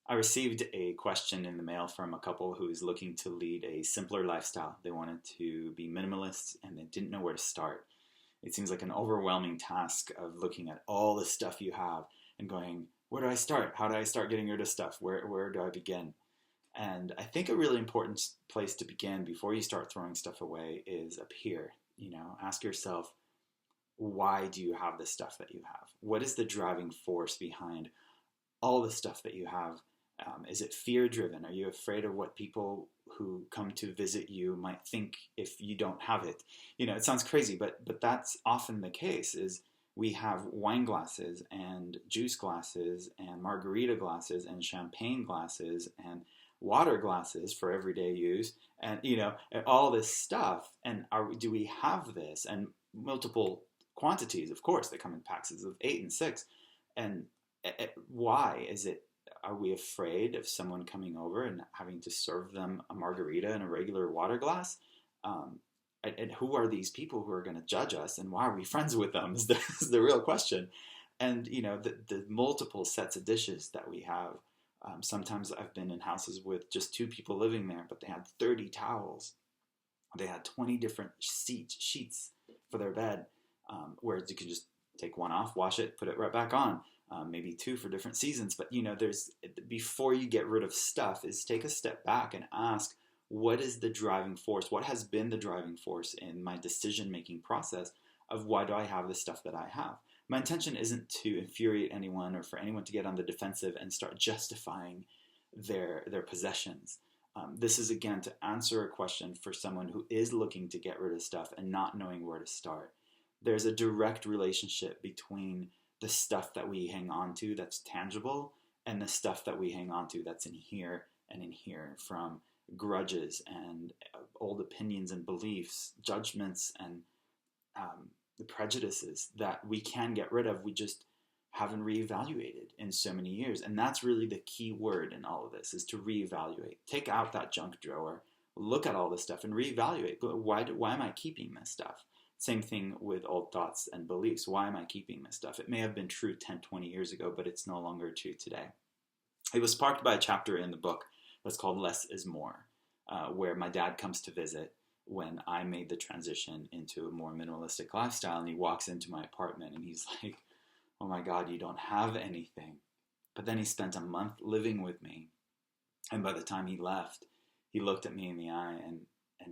I received a question in the mail from a couple who is looking to lead a simpler lifestyle. They wanted to be minimalists and they didn't know where to start. It seems like an overwhelming task of looking at all the stuff you have and going, where do I start? How do I start getting rid of stuff? Where do I begin? And I think a really important place to begin before you start throwing stuff away is up here. Ask yourself, why do you have the stuff that you have? What is the driving force behind all the stuff that you have? Is it fear driven? Are you afraid of what people who come to visit you might think if you don't have it? It sounds crazy, but that's often the case. Is we have wine glasses and juice glasses and margarita glasses and champagne glasses and water glasses for everyday use, and and all this stuff. And do we have this? And multiple quantities, of course. They come in packs of 8 and 6. And why is it? Are we afraid of someone coming over and having to serve them a margarita in a regular water glass? And who are these people who are going to judge us? And why are we friends with them? Is the real question. And the multiple sets of dishes that we have. Sometimes I've been in houses with just 2 people living there, but they had 30 towels. They had 20 different sheets for their bed, whereas you can just take one off, wash it, put it right back on. Maybe 2 for different seasons. But before you get rid of stuff, is take a step back and ask, what is the driving force? What has been the driving force in my decision-making process of why do I have the stuff that I have? My intention isn't to infuriate anyone or for anyone to get on the defensive and start justifying their possessions. This is, again, to answer a question for someone who is looking to get rid of stuff and not knowing where to start. There's a direct relationship between the stuff that we hang on to that's tangible and the stuff that we hang on to that's in here and in here, from grudges and old opinions and beliefs, judgments and the prejudices that we can get rid of. We just haven't reevaluated in so many years. And that's really the key word in all of this, is to reevaluate. Take out that junk drawer, look at all this stuff and reevaluate. Why am I keeping this stuff? Same thing with old thoughts and beliefs. Why am I keeping this stuff? It may have been true 10, 20 years ago, but it's no longer true today. It was sparked by a chapter in the book that's called Less is More, where my dad comes to visit when I made the transition into a more minimalistic lifestyle. And he walks into my apartment and he's like, oh my God, you don't have anything. But then he spent a month living with me. And by the time he left, he looked at me in the eye and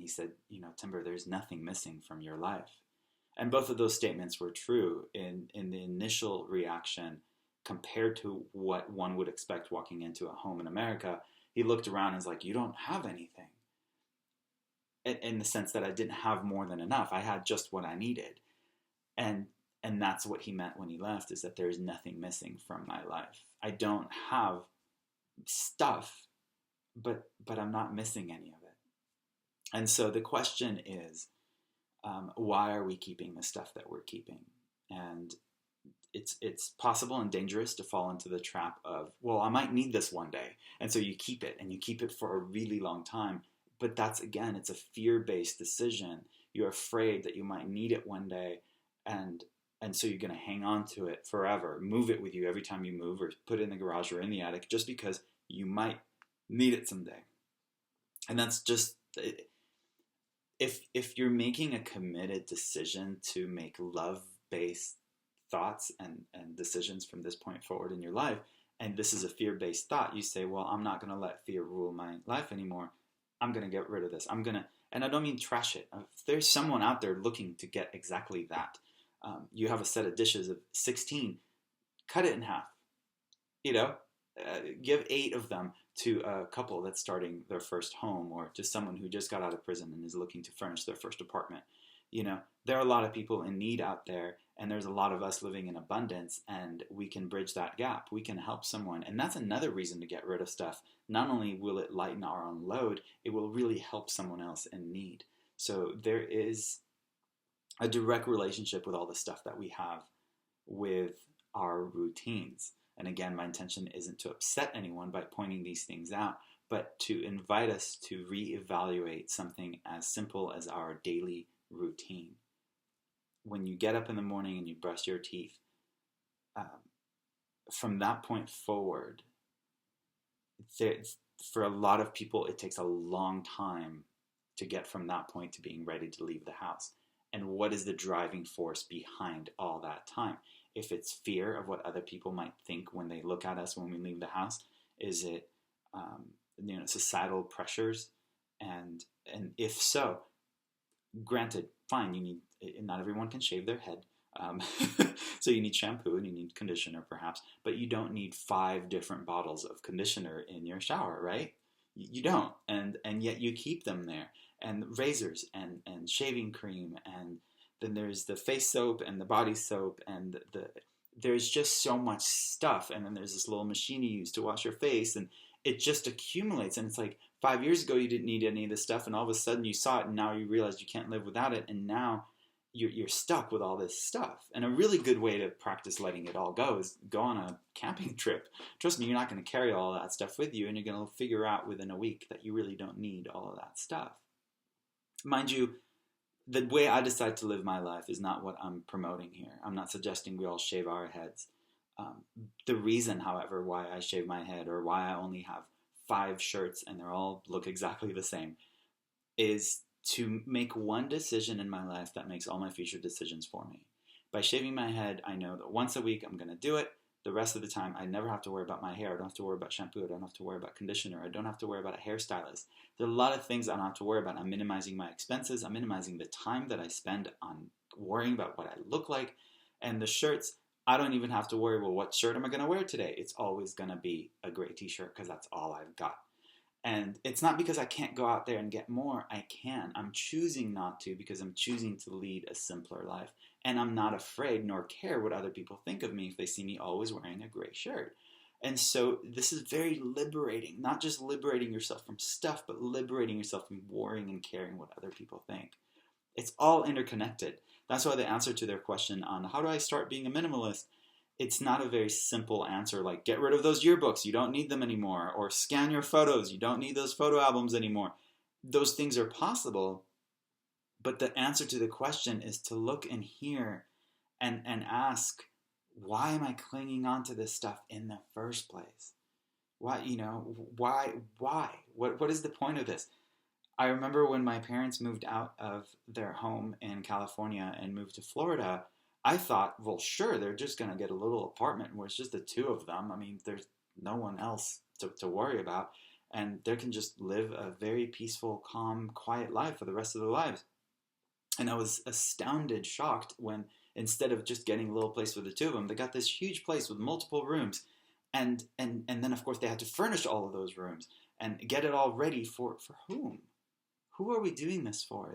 he said, Timber, there's nothing missing from your life. And both of those statements were true in the initial reaction compared to what one would expect walking into a home in America. He looked around and was like, you don't have anything. In the sense that I didn't have more than enough. I had just what I needed. And that's what he meant when he left, is that there's nothing missing from my life. I don't have stuff, but I'm not missing any of it. And so the question is, why are we keeping the stuff that we're keeping? And it's possible and dangerous to fall into the trap of, well, I might need this one day. And so you keep it, and you keep it for a really long time. But that's, again, it's a fear-based decision. You're afraid that you might need it one day, and so you're going to hang on to it forever, move it with you every time you move, or put it in the garage or in the attic, just because you might need it someday. And that's just, if you're making a committed decision to make love-based thoughts and decisions from this point forward in your life, and this is a fear-based thought, you say, well, I'm not going to let fear rule my life anymore. I'm going to get rid of this. And I don't mean trash it. If there's someone out there looking to get exactly that, you have a set of dishes of 16, cut it in half. Give 8 of them to a couple that's starting their first home, or to someone who just got out of prison and is looking to furnish their first apartment. There are a lot of people in need out there, and there's a lot of us living in abundance, and we can bridge that gap. We can help someone. And that's another reason to get rid of stuff. Not only will it lighten our own load, it will really help someone else in need. So there is a direct relationship with all the stuff that we have with our routines. And again, my intention isn't to upset anyone by pointing these things out, but to invite us to reevaluate something as simple as our daily routine. When you get up in the morning and you brush your teeth, from that point forward, there, for a lot of people, it takes a long time to get from that point to being ready to leave the house. And what is the driving force behind all that time? If it's fear of what other people might think when they look at us when we leave the house, is it societal pressures? And if so, granted, fine, not everyone can shave their head. So you need shampoo and you need conditioner perhaps, but you don't need 5 different bottles of conditioner in your shower, right? You don't, and yet you keep them there, and razors and shaving cream, and then there's the face soap and the body soap, and there's just so much stuff, and then there's this little machine you use to wash your face, and it just accumulates, and it's like 5 years ago you didn't need any of this stuff, and all of a sudden you saw it, and now you realize you can't live without it, and now you're stuck with all this stuff. And a really good way to practice letting it all go is go on a camping trip. Trust me, you're not going to carry all that stuff with you, and you're going to figure out within a week that you really don't need all of that stuff. Mind you, the way I decide to live my life is not what I'm promoting here. I'm not suggesting we all shave our heads. The reason, however, why I shave my head, or why I only have 5 shirts and they all look exactly the same, is to make one decision in my life that makes all my future decisions for me. By shaving my head, I know that once a week I'm going to do it. The rest of the time, I never have to worry about my hair. I don't have to worry about shampoo. I don't have to worry about conditioner. I don't have to worry about a hairstylist. There are a lot of things I don't have to worry about. I'm minimizing my expenses. I'm minimizing the time that I spend on worrying about what I look like. And the shirts, I don't even have to worry, well, what shirt am I going to wear today? It's always going to be a gray t-shirt because that's all I've got. And it's not because I can't go out there and get more. I can. I'm choosing not to because I'm choosing to lead a simpler life. And I'm not afraid nor care what other people think of me if they see me always wearing a gray shirt. And so this is very liberating. Not just liberating yourself from stuff, but liberating yourself from worrying and caring what other people think. It's all interconnected. That's why the answer to their question on how do I start being a minimalist, it's not a very simple answer like get rid of those yearbooks, you don't need them anymore, or scan your photos, you don't need those photo albums anymore. Those things are possible, but the answer to the question is to look and hear and ask, why am I clinging on to this stuff in the first place? Why? What is the point of this? I remember when my parents moved out of their home in California and moved to Florida, I thought, well, sure, they're just going to get a little apartment where it's just the 2 of them. I mean, there's no one else to worry about. And they can just live a very peaceful, calm, quiet life for the rest of their lives. And I was astounded, shocked, when instead of just getting a little place for the 2 of them, they got this huge place with multiple rooms. And then, of course, they had to furnish all of those rooms and get it all ready for whom? Who are we doing this for?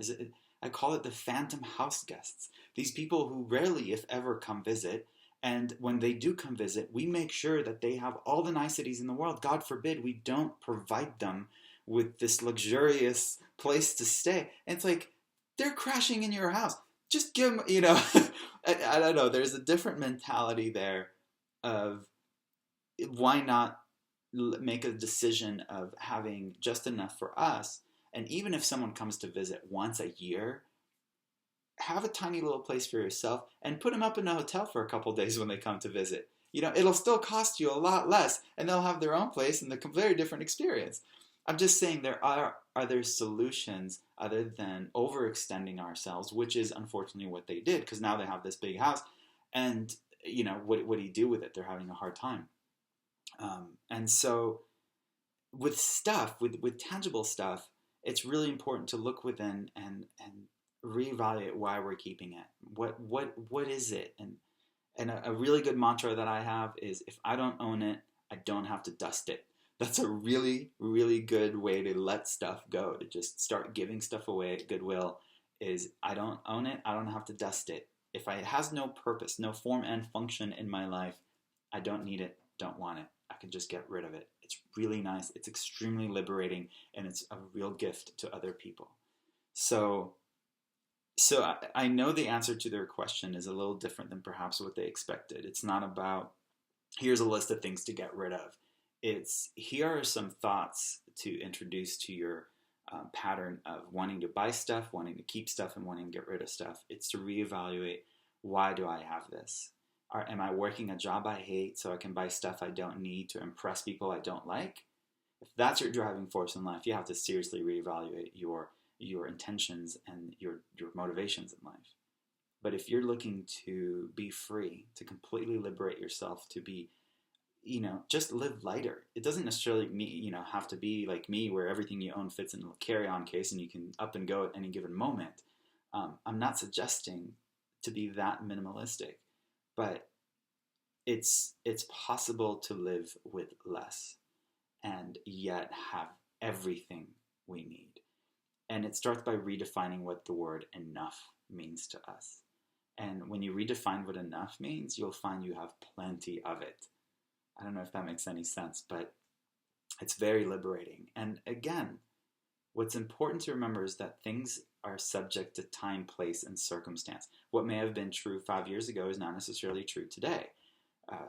I call it the phantom house guests. These people who rarely, if ever, come visit. And when they do come visit, we make sure that they have all the niceties in the world. God forbid we don't provide them with this luxurious place to stay. And it's like, they're crashing in your house. Just give them, I don't know. There's a different mentality there of why not make a decision of having just enough for us. And even if someone comes to visit once a year, have a tiny little place for yourself and put them up in a hotel for a couple days when they come to visit. It'll still cost you a lot less, and they'll have their own place and a very different experience. I'm just saying there are other solutions other than overextending ourselves, which is unfortunately what they did, because now they have this big house, and what do you do with it? They're having a hard time. And so with stuff, with tangible stuff, it's really important to look within and reevaluate why we're keeping it. What is it? And a really good mantra that I have is, if I don't own it, I don't have to dust it. That's a really, really good way to let stuff go, to just start giving stuff away at Goodwill, is I don't own it, I don't have to dust it. If it has no purpose, no form and function in my life, I don't need it, don't want it. I can just get rid of it. It's really nice. It's extremely liberating, and it's a real gift to other people. So I know the answer to their question is a little different than perhaps what they expected. It's not about, here's a list of things to get rid of. It's, here are some thoughts to introduce to your pattern of wanting to buy stuff, wanting to keep stuff, and wanting to get rid of stuff. It's to reevaluate, why do I have this? Am I working a job I hate so I can buy stuff I don't need to impress people I don't like? If that's your driving force in life, you have to seriously reevaluate your intentions and your motivations in life. But if you're looking to be free, to completely liberate yourself, to be, just live lighter. It doesn't necessarily have to be like me, where everything you own fits in a carry-on case and you can up and go at any given moment. I'm not suggesting to be that minimalistic, but it's possible to live with less and yet have everything we need. And it starts by redefining what the word enough means to us. And when you redefine what enough means, you'll find you have plenty of it. I don't know if that makes any sense, but it's very liberating. And again, what's important to remember is that things are subject to time, place, and circumstance. What may have been true 5 years ago is not necessarily true today.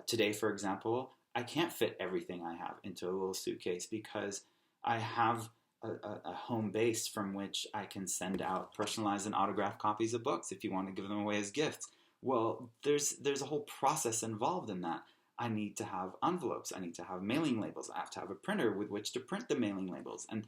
Today, for example, I can't fit everything I have into a little suitcase because I have a home base from which I can send out personalized and autographed copies of books if you want to give them away as gifts. Well, there's a whole process involved in that. I need to have envelopes. I need to have mailing labels. I have to have a printer with which to print the mailing labels. And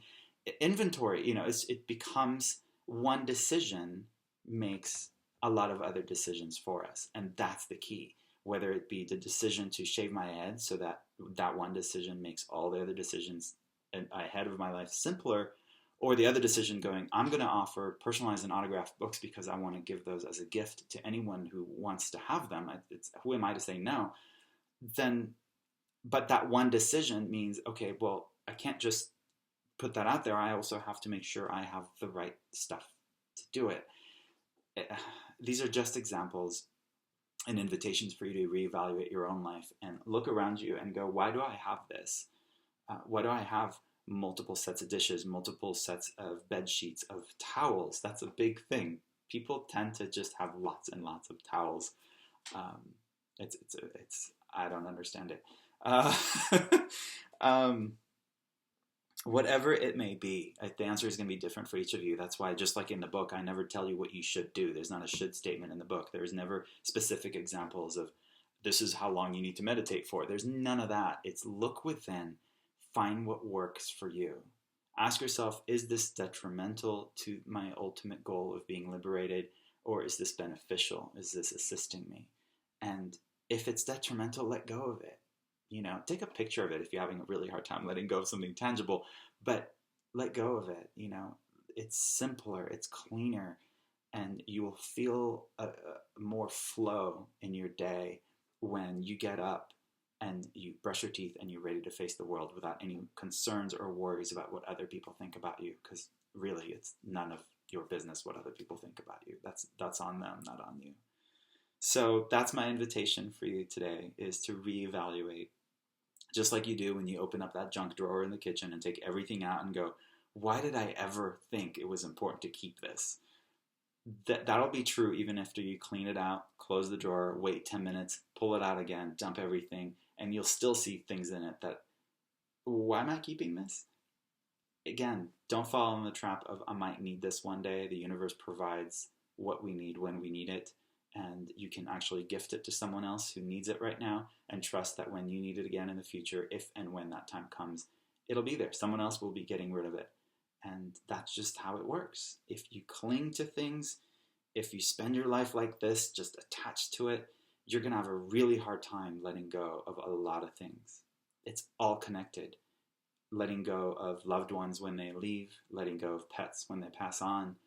inventory, it becomes one decision makes a lot of other decisions for us. And that's the key. Whether it be the decision to shave my head so that one decision makes all the other decisions ahead of my life simpler, or the other decision going, I'm going to offer personalized and autographed books because I want to give those as a gift to anyone who wants to have them. Who am I to say no? But that one decision means, okay, well, I can't just put that out there. I also have to make sure I have the right stuff to do it. These are just examples and invitations for you to reevaluate your own life and look around you and go, why do I have this? Why do I have multiple sets of dishes, multiple sets of bed sheets, of towels? That's a big thing. People tend to just have lots and lots of towels. I don't understand it. Whatever it may be, the answer is going to be different for each of you. That's why, just like in the book, I never tell you what you should do. There's not a should statement in the book. There's never specific examples of this is how long you need to meditate for. There's none of that. It's look within, find what works for you. Ask yourself, is this detrimental to my ultimate goal of being liberated, or is this beneficial? Is this assisting me? And if it's detrimental, let go of it. Take a picture of it if you're having a really hard time letting go of something tangible, but let go of it. It's simpler, it's cleaner, and you will feel more flow in your day when you get up and you brush your teeth and you're ready to face the world without any concerns or worries about what other people think about you, because really it's none of your business what other people think about you. That's on them, not on you. So that's my invitation for you today, is to reevaluate. Just like you do when you open up that junk drawer in the kitchen and take everything out and go, why did I ever think it was important to keep this? That'll be true even after you clean it out, close the drawer, wait 10 minutes, pull it out again, dump everything, and you'll still see things in it that, why am I keeping this? Again, don't fall in the trap of, I might need this one day. The universe provides what we need when we need it. And you can actually gift it to someone else who needs it right now, and trust that when you need it again in the future, if and when that time comes, it'll be there. Someone else will be getting rid of it. And that's just how it works. If you cling to things, if you spend your life like this, just attached to it, you're going to have a really hard time letting go of a lot of things. It's all connected. Letting go of loved ones when they leave, letting go of pets when they pass on,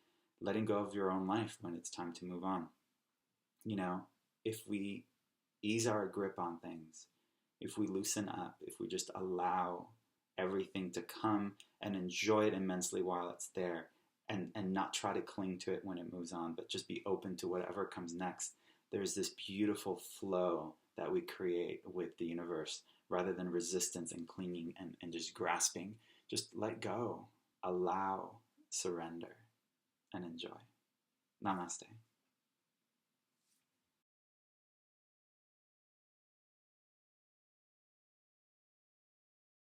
letting go of your own life when it's time to move on. If we ease our grip on things, if we loosen up, if we just allow everything to come and enjoy it immensely while it's there, and not try to cling to it when it moves on, but just be open to whatever comes next, there's this beautiful flow that we create with the universe, rather than resistance and clinging and just grasping. Just let go, allow, surrender, and enjoy. Namaste.